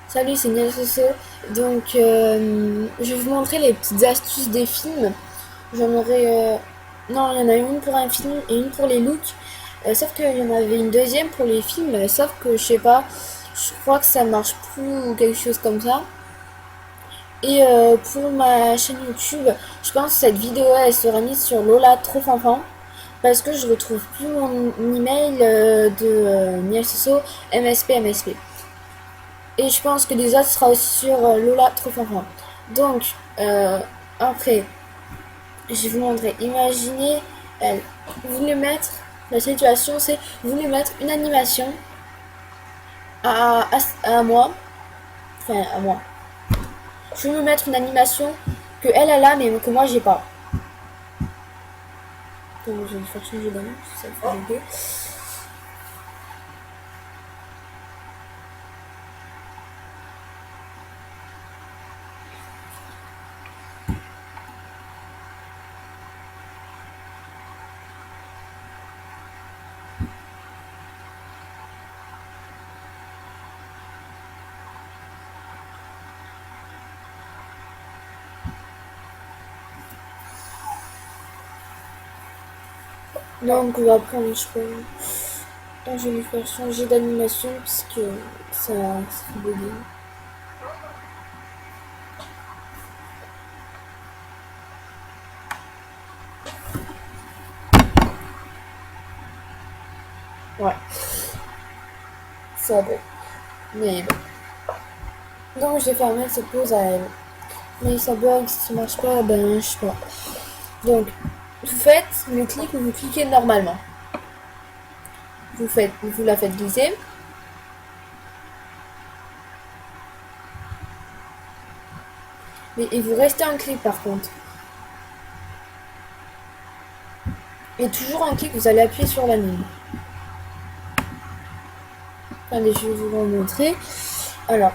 Salut, c'est Niel Soso. Donc, je vais vous montrer les petites astuces des films. J'en aurai. Non, il y en a une pour un film et une pour les looks. Sauf qu'il y en avait une deuxième pour les films. Sauf que je sais pas, je crois que ça marche plus ou quelque chose comme ça. Et pour ma chaîne YouTube, je pense que cette vidéo elle sera mise sur Lola Trop Fanfan. Parce que je retrouve plus mon email de Niel Soso MSP. Et je pense que les autres sera aussi sur Lola Trop Fanfan. Donc, euh, après, je vais vous montrer. Imaginez, elle, vous voulez mettre, la situation c'est, vous voulez mettre une animation à moi, enfin à moi. Je veux me mettre une animation que elle a mais que moi j'ai pas. Donc je vais faire changer d'annonce, ça fait aider. Donc on va prendre, je peux. Là, je vais lui faire changer d'animation parce que ça fait bugger. Ouais, ça bug. Mais bon. Donc je vais faire mettre cette pause à elle. Mais ça bug, si ça marche pas, ben je sais pas. Donc, vous faites le clic où vous cliquez normalement. Vous la faites glisser. Et vous restez en clic par contre. Et toujours en clic, vous allez appuyer sur la ligne. Allez, je vais vous le montrer. Alors,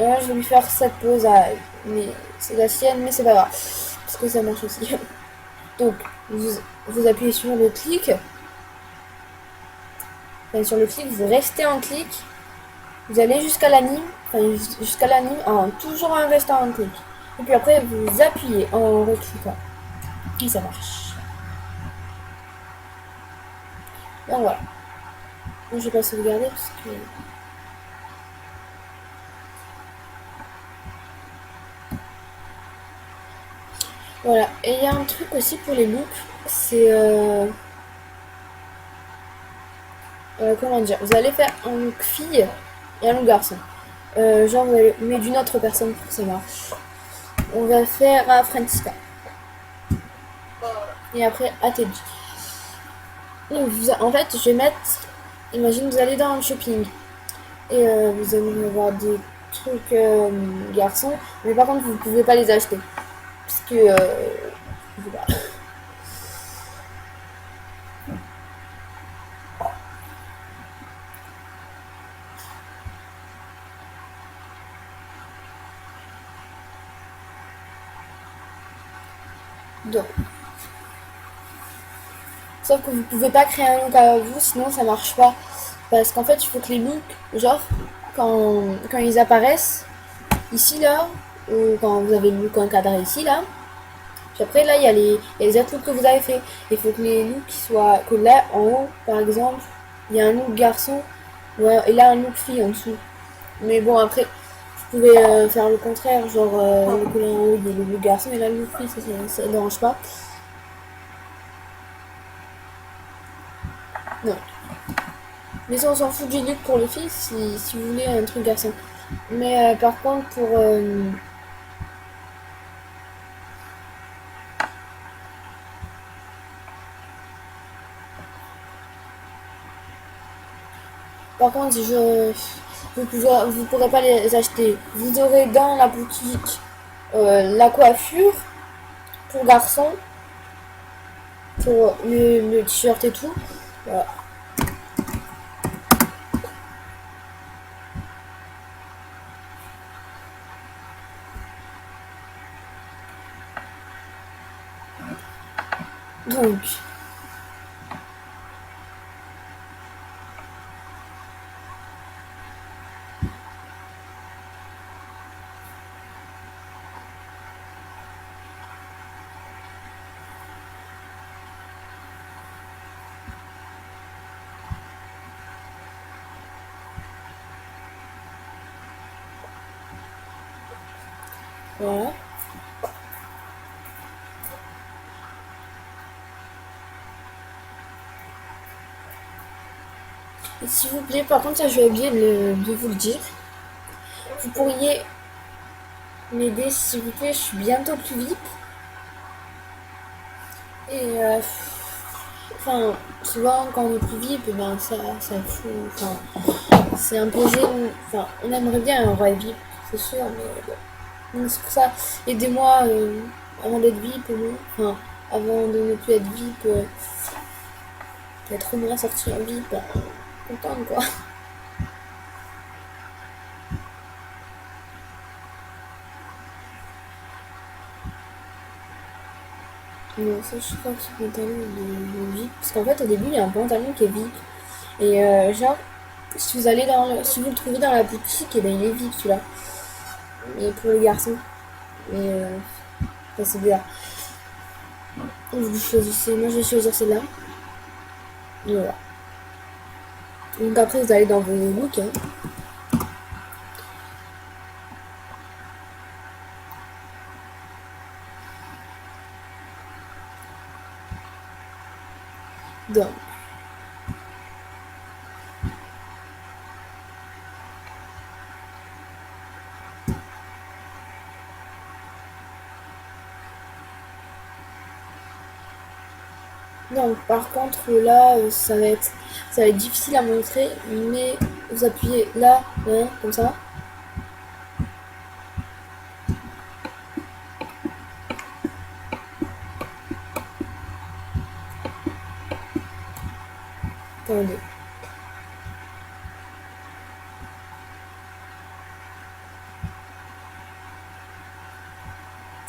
là, je vais lui faire cette pause à elle. Mais c'est la sienne, mais c'est pas grave. Parce que ça marche aussi. Donc, vous appuyez sur le clic. Enfin, sur le clic, vous restez en clic. Vous allez jusqu'à l'anime. Enfin, jusqu'à l'anime, toujours en restant en clic. Et puis après, vous appuyez en recliquant. Et ça marche. Donc voilà. Moi, je vais pas sauvegarder parce que. Voilà. Et il y a un truc aussi pour les looks. C'est. Comment dire. Vous allez faire un look fille et un look garçon. Genre, mais d'une autre personne pour que ça marche. On va faire à Francisca. Et après à Teddy. En fait, je vais mettre. Imagine, vous allez dans un shopping. Et vous allez avoir des trucs garçons. Mais par contre, vous pouvez pas les acheter. Parce que. Voilà. Donc, sauf que vous pouvez pas créer un look à vous, sinon ça marche pas. Parce qu'en fait, il faut que les looks, genre, quand ils apparaissent, ici là, ou quand vous avez le look encadré ici là, puis après là, il y a les autres looks que vous avez fait. Il faut que les looks soient, que là, en haut, par exemple, il y a un look garçon, ouais, et là un look fille en dessous. Mais bon, après, vous pouvez faire le contraire, genre, que là en haut, il y a le look garçon, et là le look fille, ça dérange pas. Non. Mais ça, on s'en fout du look pour les filles si vous voulez un truc garçon. Mais par contre, vous pourrez pas les acheter. Vous aurez dans la boutique la coiffure pour garçon, pour le t-shirt et tout. Voilà. Donc, Voilà. Et s'il vous plaît, par contre, ça j'ai oublié de vous le dire. Vous pourriez m'aider, s'il vous plaît, je suis bientôt plus VIP. Et enfin, souvent quand on est plus VIP, ben ça fout. Enfin, c'est un peu gênant. Enfin, on aimerait bien un roi VIP, c'est sûr, mais bon. Donc c'est pour ça, aidez-moi avant d'être VIP au moins. Enfin, avant de ne plus être VIP, d'être au moins sorti en VIP, ben, contente quoi. Non, ça je crois que ce pantalon de VIP. Parce qu'en fait au début il y a un pantalon qui est VIP. Et genre, si vous allez si vous le trouvez dans la boutique, et ben il est VIP celui-là. Et pour les garçons. Et enfin, c'est bien. Vous choisissez, moi je vais choisir celle-là. Et voilà. Donc après vous allez dans vos looks. Hein. Donc, donc par contre là ça va être difficile à montrer, mais vous appuyez là, hein, comme ça. Attendez.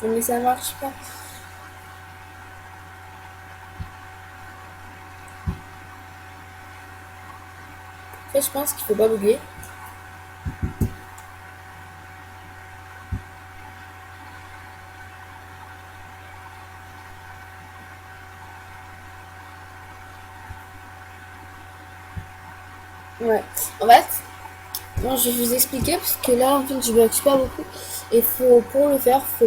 Non, mais ça marche pas. En fait je pense qu'il faut pas bugger. Ouais. En fait, bon, je vais vous expliquer parce que là en fait je bug pas beaucoup. Et faut pour le faire, je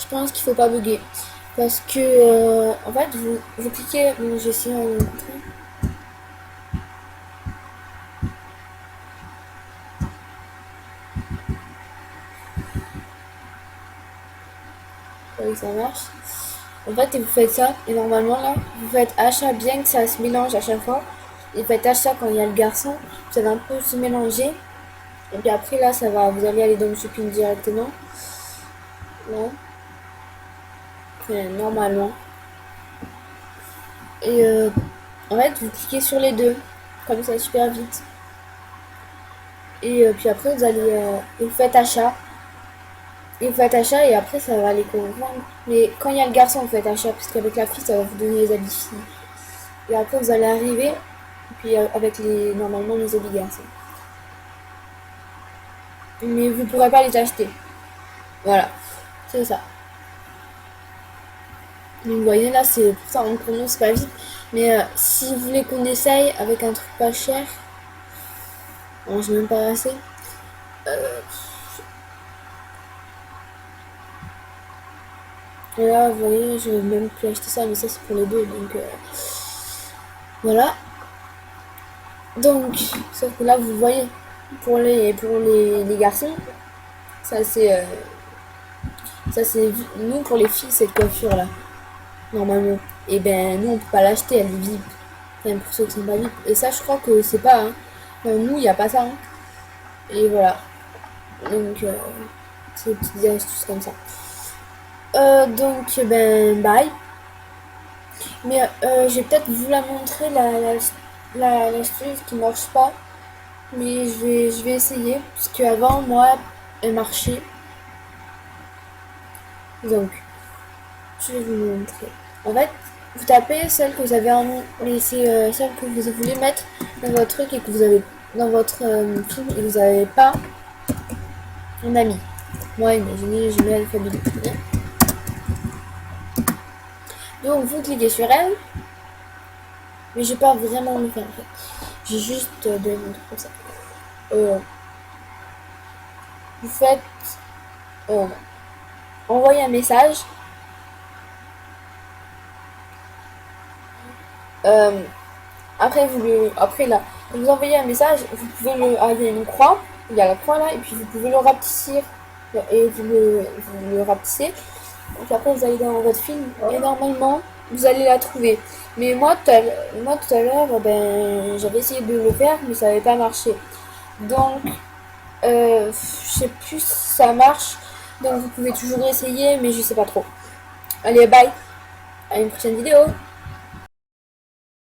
pense qu'il faut pas bugger. Parce que, en fait, vous cliquez. Bon, j'ai essayé en montrer. Oui, ça marche. En fait, et vous faites ça. Et normalement, là, vous faites achat bien que ça se mélange à chaque fois. Et vous faites achat quand il y a le garçon. Ça va un peu se mélanger. Et puis après, là, ça va. Vous allez aller dans le shopping directement. Là. Enfin, normalement. Et en fait, vous cliquez sur les deux. Comme ça, super vite. Et puis après, vous faites achat. Et vous faites achat et après ça va aller convaincre. Mais quand il y a le garçon, vous faites achat parce qu'avec la fille, ça va vous donner les habits filles. Et après, vous allez arriver, et puis avec normalement les habits garçons. Mais vous pourrez pas les acheter. Voilà, c'est ça. Donc vous voyez là, c'est pour ça on prononce pas vite. Mais si vous voulez qu'on essaye avec un truc pas cher, bon, j'ai même pas assez. Et là, vous voyez, je vais même plus acheter ça, mais ça c'est pour les deux. Donc voilà. Donc, sauf que là, vous voyez, les garçons, ça c'est, euh, ça c'est, nous pour les filles, cette coiffure là, normalement. Et ben, nous on peut pas l'acheter, elle est VIP. Enfin, pour ceux qui sont pas VIP. Et ça, je crois que c'est pas, hein. Enfin, nous, il n'y a pas ça, hein. Et voilà. Donc, c'est des petites astuces comme ça. Donc, ben, bye. Mais je vais peut-être vous la montrer, l'astuce qui marche pas. Mais je vais essayer. Parce qu'avant, moi, elle marchait. Donc, je vais vous montrer. En fait, vous tapez celle que vous avez laissé, celle que vous voulez mettre dans votre truc et que vous avez dans votre film et que vous n'avez pas un ami. Moi, imaginez, je mets l'alphabet du premier. Donc, vous cliquez sur elle. Mais je vais pas vraiment le faire en fait. J'ai juste de montrer comme ça. vous faites euh, envoyer un message. Euh, après là, vous envoyez un message, vous pouvez il y a une croix, il y a la croix là, et puis vous pouvez le rapetisser et vous le rapetissez. Donc après vous allez dans votre film et normalement vous allez la trouver. Mais moi tout à l'heure, ben j'avais essayé de le faire mais ça n'avait pas marché. Donc je sais plus si ça marche. Donc vous pouvez toujours essayer mais je sais pas trop. Allez bye, à une prochaine vidéo.